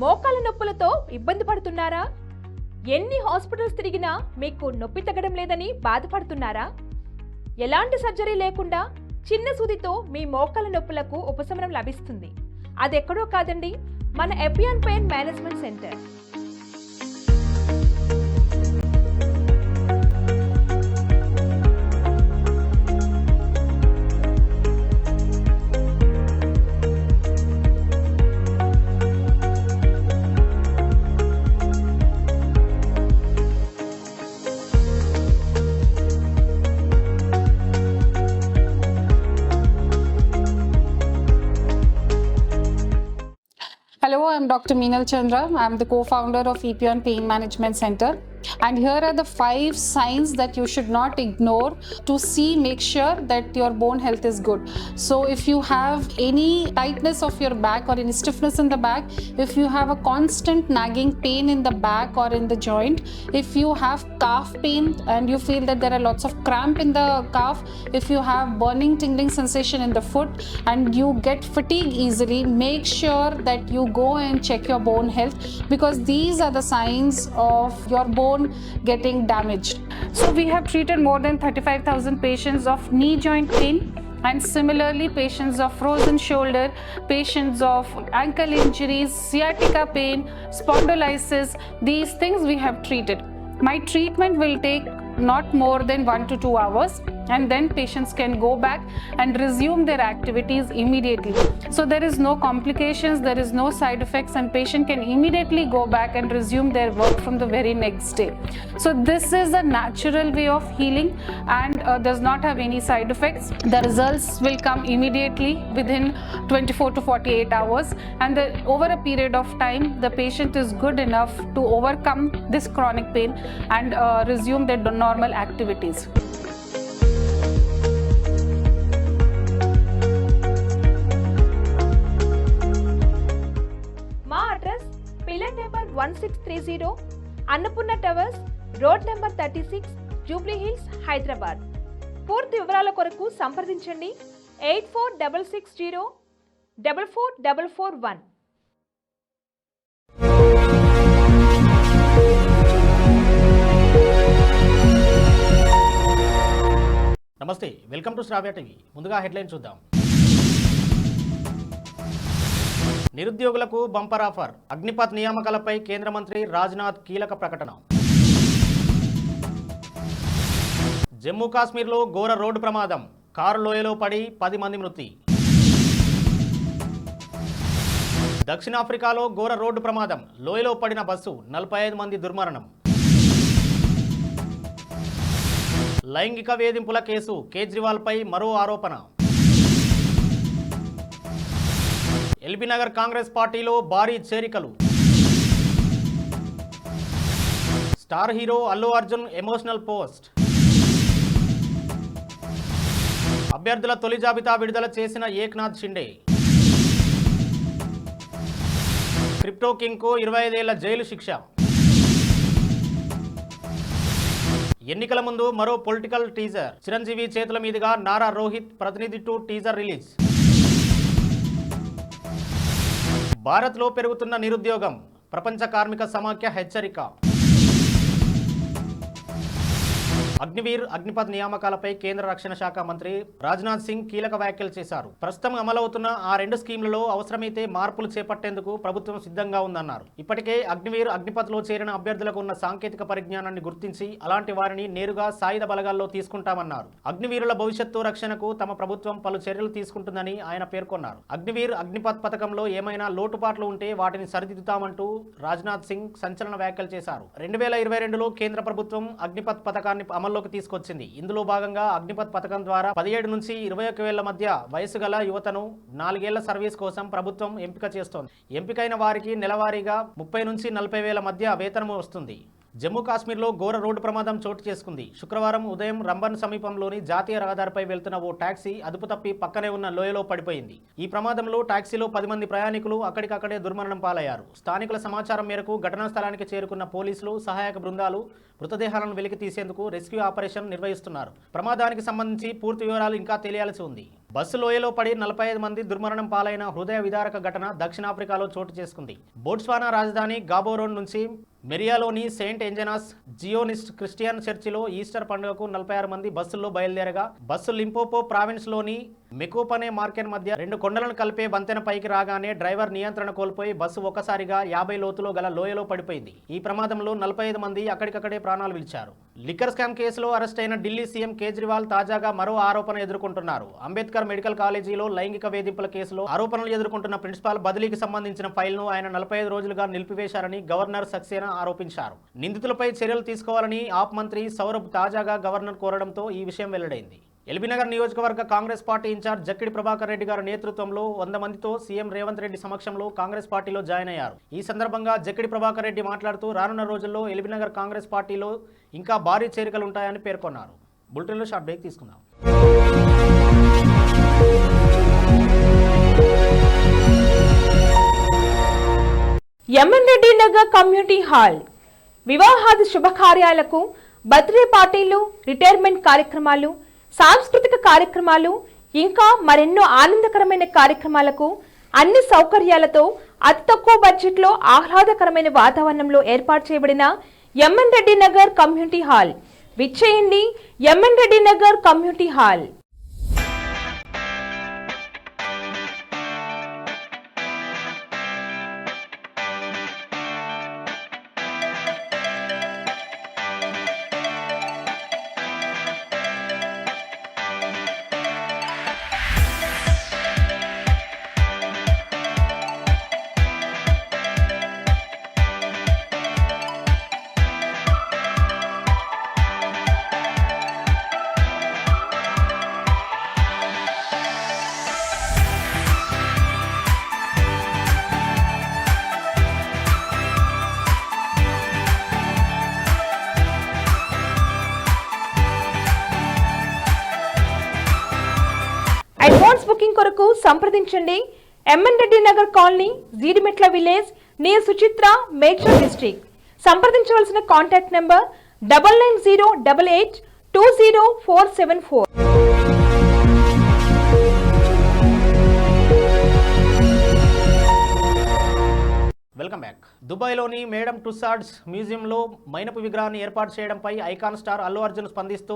మోకాల నొప్పులతో ఇబ్బంది పడుతున్నారా? ఎన్ని హాస్పిటల్స్ తిరిగినా మీకు నొప్పి తగ్గడం లేదని బాధపడుతున్నారా? ఎలాంటి సర్జరీ లేకుండా చిన్న సూదితో మీ మోకాల నొప్పులకు ఉపశమనం లభిస్తుంది. అదెక్కడో కాదండి, మన Epione pain management centre. Hello, I'm Dr. Meenal Chandra. I'm the co-founder of Epion Pain Management Center. And here are the 5 signs that you should not ignore to make sure that your bone health is good. So if you have any tightness of your back or any stiffness in the back, if you have a constant nagging pain in the back or in the joint, if you have calf pain and you feel that there are lots of cramp in the calf, if you have burning tingling sensation in the foot and you get fatigue easily, make sure that you go and check your bone health, because these are the signs of your bone getting damaged. So we have treated more than 35,000 patients of knee joint pain, and similarly patients of frozen shoulder, patients of ankle injuries, sciatica pain, spondylosis. These things we have treated. My treatment will take not more than 1 to 2 hours, and then patients can go back and resume their activities immediately. So there is no complications, there is no side effects, and patient can immediately go back and resume their work from the very next day. So this is a natural way of healing and does not have any side effects. The results will come immediately within 24 to 48 hours, and over a period of time the patient is good enough to overcome this chronic pain and resume their normal activities. మా address pillar number 1630, Annapurna towers, road number 36, Jubilee hills, Hyderabad. పూర్తి వివరాల కొరకు సంప్రదించండి 8460444441. నమస్తే, welcome to Sravya TV. ముందుగా headline చూద్దాం. నిరుద్యోగులకు bumper offer, Agnipath నియామకాలపై కేంద్ర మంత్రి రాజ్నాథ్ కీలక ప్రకటన. జమ్మూ కాశ్మీర్లో ఘోర రోడ్డు ప్రమాదం, కారు లోయలో పడి 10 మంది మృతి. దక్షిణాఫ్రికాలో ఘోర రోడ్డు ప్రమాదం, లోయలో పడిన బస్సు, 45 మంది దుర్మరణం. లైంగిక వేధింపుల కేసు, కేజ్రీవాల్పై మరో ఆరోపణ. ఎల్బీనగర్ కాంగ్రెస్ పార్టీలో భారీ చేరికలు. Star hero Allu Arjun emotional post. అభ్యర్థుల తొలి జాబితా విడుదల చేసిన ఏక్నాథ్ షిండే. క్రిప్టో కింగ్కు 25 ఏళ్ల జైలు శిక్ష. ఎన్నికల ముందు మరో పొలిటికల్ టీజర్, చిరంజీవి చేతుల మీదుగా నారా రోహిత్ ప్రతినిధి 2 టీజర్ రిలీజ్. భారత్లో పెరుగుతున్న నిరుద్యోగం, ప్రపంచ కార్మిక సమాఖ్య హెచ్చరిక. అగ్నివీర్, అగ్నిపథ్ నియామకాలపై కేంద్ర రక్షణ శాఖ మంత్రి రాజ్నాథ్ సింగ్ కీలక వ్యాఖ్యలు చేశారు. ప్రస్తుతం అమలవుతున్న ఆ 2 స్కీమ్లలో అవసరమైతే మార్పులు చేపట్టేందుకు ప్రభుత్వం సిద్ధంగా ఉందన్నారు. ఇప్పటికే అగ్నివీర్, అగ్నిపథ్లో చేరిన అభ్యర్థులకు ఉన్న సాంకేతిక పరిజ్ఞానాన్ని గుర్తించి అలాంటి వారిని నేరుగా సాయుధ బలగాల్లో తీసుకుంటామన్నారు. అగ్నివీరుల భవిష్యత్తు రక్షణకు తమ ప్రభుత్వం పలు చర్యలు తీసుకుంటుందని ఆయన పేర్కొన్నారు. అగ్నివీర్, అగ్నిపథ్ పథకంలో ఏమైనా లోటుపాట్లు ఉంటే వాటిని సరిదిద్దుతామంటూ రాజ్నాథ్ సింగ్ సంచలన వ్యాఖ్యలు చేశారు. 2022లో కేంద్ర ప్రభుత్వం అగ్నిపథ్ పథకాన్ని అమల్లోకి తీసుకొచ్చింది. ఇందులో భాగంగా అగ్నిపథ్ పథకం ద్వారా 17 నుంచి 21 ఏళ్ల మధ్య వయసు గల యువతను 4 ఏళ్ల సర్వీస్ కోసం ప్రభుత్వం ఎంపిక చేస్తోంది. ఎంపికైన వారికి నెలవారీగా 30 నుంచి 40 వేల మధ్య వేతనం వస్తుంది. జమ్మూ కాశ్మీర్లో ఘోర రోడ్డు ప్రమాదం చోటు చేసుకుంది. శుక్రవారం ఉదయం రంబన్ సమీపంలోని జాతీయ రహదారిపై వెళ్తున్న ఓ టాక్సీ అదుపు తప్పి పక్కనే ఉన్న లోయలో పడిపోయింది. ఈ ప్రమాదంలో టాక్సీలో 10 మంది ప్రయాణికులు అక్కడికక్కడే దుర్మరణం పాలయ్యారు. స్థానికుల సమాచారం మేరకు ఘటనా స్థలానికి చేరుకున్న పోలీసులు, సహాయక బృందాలు మృతదేహాలను వెలికి తీసేందుకు రెస్క్యూ ఆపరేషన్ నిర్వహిస్తున్నారు. ప్రమాదానికి సంబంధించి పూర్తి వివరాలు ఇంకా తెలియాల్సి ఉంది. బస్సు లోయలో పడి 45 మంది దుర్మరణం పాలైన హృదయ విదారక ఘటన దక్షిణాఫ్రికాలో చోటు చేసుకుంది. బోట్స్వానా రాజధాని గాబోరోన్ నుంచి మెరియాలోని సెయింట్ ఎంజనాస్ జియోనిస్ట్ క్రిస్టియన్ చర్చిలో ఈస్టర్ పండుగకు 46 మంది బస్సుల్లో బయలుదేరగా బస్సు లింపోపో ప్రావిన్స్లోని మెకోపనే మార్కెట్ మధ్య 2 కొండలను కలిపే వంతెన పైకి రాగానే డ్రైవర్ నియంత్రణ కోల్పోయి బస్సు ఒక్కసారిగా 50 లోతులో గల లోయలో పడిపోయింది. ఈ ప్రమాదంలో 45 మంది అక్కడికక్కడే ప్రాణాలు విడిచారు. లిక్కర్ స్కామ్ కేసులో అరెస్ట్ అయిన ఢిల్లీ సీఎం కేజ్రీవాల్ తాజాగా మరో ఆరోపణ ఎదుర్కొంటున్నారు. అంబేద్కర్ మెడికల్ కాలేజీలో లైంగిక వేధింపుల కేసులో ఆరోపణలు ఎదుర్కొంటున్న ప్రిన్సిపాల్ బదిలీకి సంబంధించిన ఫైల్ను ఆయన 45 రోజులుగా నిలిపివేశారని గవర్నర్ సక్సేనా ఆరోపించారు. నిందితులపై చర్యలు తీసుకోవాలని ఆప్ మంత్రి సౌరభ్ తాజాగా గవర్నర్ కోరడంతో ఈ విషయం వెల్లడైంది. ఎల్బీనగర్ నియోజకవర్గ కాంగ్రెస్ పార్టీ ఇన్ఛార్జ్ జక్కిడి ప్రభాకర్ రెడ్డి గారి నేతృత్వంలో 100 మందితో సీఎం రేవంత్ రెడ్డి సమక్షంలో కాంగ్రెస్ పార్టీలో జాయిన్ అయ్యారు. ఈ సందర్భంగా జక్కిడి ప్రభాకర్ రెడ్డి మాట్లాడుతూ రానున్న రోజుల్లో ఎల్బీనగర్ కాంగ్రెస్ పార్టీలో ఇంకా భారీ చేరికలు ఉంటాయని పేర్కొన్నారు. బులెటిన్లో షార్ట్ బ్రేక్ తీసుకుందాం. MN Reddy Nagar community hall వివాహాది శుభకార్యాలకు, బర్త్డే పార్టీలు, రిటైర్మెంట్ కార్యక్రమాలు, సాంస్కృతిక కార్యక్రమాలు ఇంకా మరెన్నో ఆనందకరమైన కార్యక్రమాలకు అన్ని సౌకర్యాలతో అతి తక్కువ బడ్జెట్లో ఆహ్లాదకరమైన వాతావరణంలో ఏర్పాటు చేయబడిన MN Reddy Nagar community hall. విచ్చేయండి MN Reddy Nagar community hall. Advance booking కొరకు సంప్రదించండి. MN Reddy Nagar colony, Jeedimetla village, near Suchitra, Medchal district. సంప్రదించవలసిన కాంటాక్ట్ నెంబర్ 9908820474. Welcome back. దుబాయ్లోని మేడం టుస్సాడ్స్ మ్యూజియంలో మైనపు విగ్రహాన్ని ఏర్పాటు చేయడంపై ఐకాన్ స్టార్ అల్లు అర్జున్ స్పందిస్తూ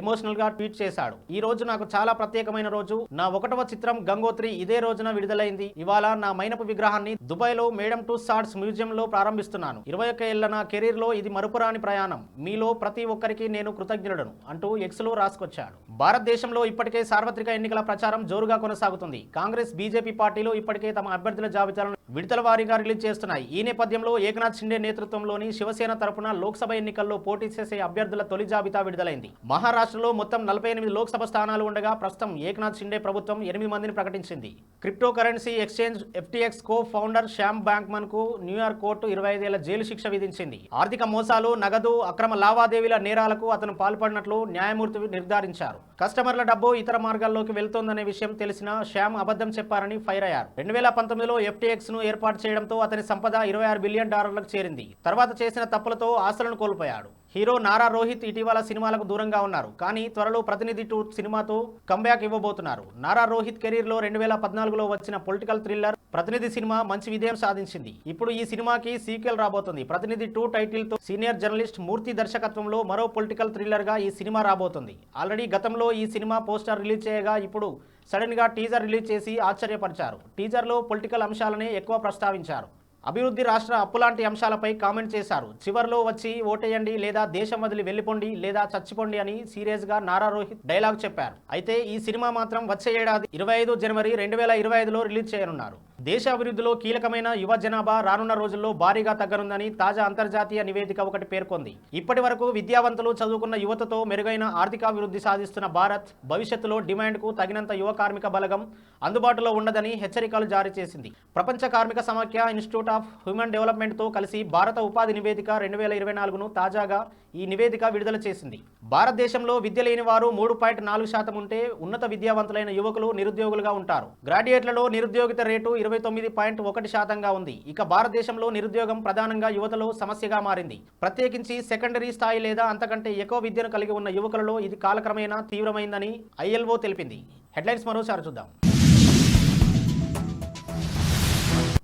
ఎమోషనల్గా ట్వీట్ చేశాడు. ఈ రోజు నాకు చాలా ప్రత్యేకమైన రోజు. నా 1వ చిత్రం గంగోత్రి ఇదే రోజున విడుదలైంది. ఇవాళ నా మైనపు విగ్రహాన్ని దుబాయ్లో మేడం టుస్సాడ్స్ మ్యూజియంలో ప్రారంభిస్తున్నాను. 21 ఏళ్ల నా కెరీర్లో ఇది మరుపురాని ప్రయాణం. మీలో ప్రతి ఒక్కరికి నేను కృతజ్ఞుడను అంటూ ఎక్స్లో రాసుకొచ్చాడు. భారతదేశంలో ఇప్పటికే సార్వత్రిక ఎన్నికల ప్రచారం జోరుగా కొనసాగుతుంది. కాంగ్రెస్, బీజేపీ పార్టీలు ఇప్పటికే తమ అభ్యర్థుల జాబితాలను విడతల వారీగా రిలీజ్ చేస్తున్నాయి. ఈ నేపథ్యంలో ఏకనాథ్ షిండే నేతృత్వంలోని శివసేన తరపున లోక్సభ ఎన్నికల్లో పోటీ చేసే అభ్యర్థుల తొలి జాబితా విడుదలైంది. మహారాష్ట్రలో మొత్తం 48 లోక్సభ స్థానాలు ఉండగా ప్రస్తుతం ఏకనాథ్ షిండే ప్రభుత్వం 8 మందిని ప్రకటించింది. Crypto currency exchange FTX co founder Shyam బ్యాంక్మన్ కు న్యూయార్క్ కోర్టు 25 ఏళ్ల జైలు శిక్ష విధించింది. ఆర్థిక మోసాలు, నగదు, అక్రమ లావాదేవీల నేరాలకు అతను పాల్పడినట్లు న్యాయమూర్తి నిర్ధారించారు. కస్టమర్ల డబ్బు ఇతర మార్గాల్లోకి వెళ్తోందనే విషయం తెలిసిన శ్యామ్ అబద్ధం చెప్పారని ఫైర్ అయ్యారు. 2019లో FTX ను ఏర్పాటు చేయడంతో అతని సంపద $26 బిలియన్ చేరింది. తర్వాత చేసిన తప్పులతో ఆస్తులను కోల్పోయాడు. హీరో నారా రోహిత్ ఇటీవల సినిమాలకు దూరంగా ఉన్నారు. కానీ త్వరలో ప్రతినిధి 2 సినిమాతో కంబ్యాక్ ఇవ్వబోతున్నారు. నారా రోహిత్ కెరీర్లో 2014లో వచ్చిన పొలిటికల్ థ్రిల్లర్ ప్రతినిధి సినిమా మంచి విజయం సాధించింది. ఇప్పుడు ఈ సినిమాకి సీక్వెల్ రాబోతుంది. ప్రతినిధి 2 టైటిల్ తో సీనియర్ జర్నలిస్ట్ మూర్తి దర్శకత్వంలో మరో పొలిటికల్ థ్రిల్లర్ గా ఈ సినిమా రాబోతుంది. ఆల్రెడీ గతంలో ఈ సినిమా పోస్టర్ రిలీజ్ చేయగా ఇప్పుడు సడన్ గా టీజర్ రిలీజ్ చేసి ఆశ్చర్యపరిచారు. టీజర్లో పొలిటికల్ అంశాలనే ఎక్కువ ప్రస్తావించారు. అభివృద్ధి, రాష్ట్ర అప్పులాంటి అంశాలపై కామెంట్ చేశారు. చివర్లో వచ్చి ఓటేయండి లేదా దేశం వదిలి వెళ్లిపోండి లేదా చచ్చిపోండి అని సీరియస్ గా నారా రోహిత్ డైలాగ్ చెప్పారు. అయితే ఈ సినిమా మాత్రం వచ్చే ఏడాది 25 జనవరి 2025లో రిలీజ్ చేయనున్నారు. దేశ అభివృద్ధిలో కీలకమైన యువ జనాభా రానున్న రోజుల్లో భారీగా తగ్గనుందని తాజా అంతర్జాతీయ నివేదిక ఒకటి పేర్కొంది. ఇప్పటి వరకు విద్యావంతులు చదువుకున్న యువతతో మెరుగైన ఆర్థికాభివృద్ధి సాధిస్తున్న భారత్ భవిష్యత్తులో డిమాండ్కు తగినంత యువ కార్మిక బలగం అందుబాటులో ఉండదని హెచ్చరికలు జారీ చేసింది. ప్రపంచ కార్మిక సమాఖ్య ఇన్స్టిట్యూట్ ఆఫ్ హ్యూమన్ డెవలప్మెంట్తో కలిసి భారత ఉపాధి నివేదిక 2024ను తాజాగా ఈ నివేదిక విడుదల చేసింది. భారతదేశంలో విద్య లేని వారు 3.4% ఉంటే ఉన్నత విద్యావంతులైన యువకులు నిరుద్యోగులుగా ఉంటారు. గ్రాడ్యుయేట్లలో నిరుద్యోగిత రేటు 29.1%గా ఉంది. ఇక భారతదేశంలో నిరుద్యోగం ప్రధానంగా యువతలో సమస్యగా మారింది. ప్రత్యేకించి సెకండరీ స్థాయి లేదా అంతకంటే ఎక్కువ విద్యను కలిగి ఉన్న యువకులలో ఇది కాలక్రమేణా తీవ్రమైందని ILO తెలిపింది. హెడ్లైన్స్ మరోసారి చూద్దాం.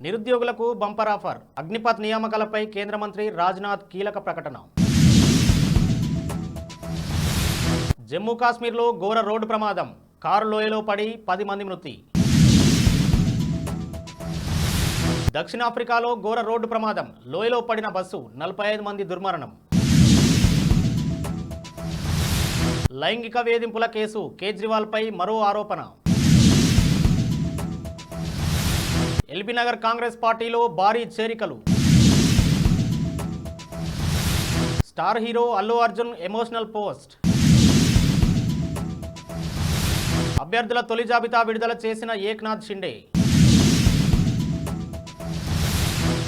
నిరుద్యోగులకు బంపర్ ఆఫర్. అగ్నిపథ్ నియామకాలపై కేంద్ర మంత్రి రాజ్నాథ్ కీలక ప్రకటన. జమ్మూ కాశ్మీర్లో ఘోర రోడ్డు ప్రమాదం. కారు లోయలో పడి 10 మంది మృతి. దక్షిణాఫ్రికాలో ఘోర రోడ్డు ప్రమాదం. లోయలో పడిన బస్సు 45 మంది దుర్మరణం. లైంగిక వేధింపుల కేసు. కేజ్రీవాల్పై మరో ఆరోపణ. ఎల్బీ నగర్ కాంగ్రెస్ పార్టీలో భారీ చేరికలు. Star hero Allu Arjun emotional post. అభ్యర్థుల తొలి జాబితా విడుదల చేసిన ఏక్నాథ్ షిండే.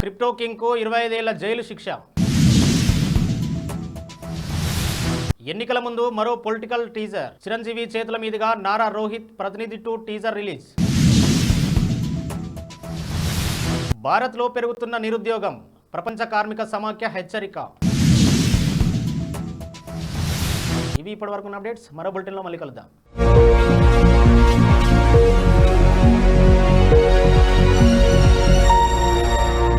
క్రిప్టో కింగ్కు 25 ఏళ్ల జైలు శిక్ష. ఎన్నికల ముందు మరో పొలిటికల్ టీజర్. చిరంజీవి చేతుల మీదుగా నారా రోహిత్ ప్రతినిధి 2 టీజర్ రిలీజ్. భారత్లో పెరుగుతున్న నిరుద్యోగం. ప్రపంచ కార్మిక సమాఖ్య హెచ్చరిక. ఇవి ఇప్పటివరకు అప్డేట్స్. మరో బులెటిన్లో మళ్ళీ కలుద్దాం.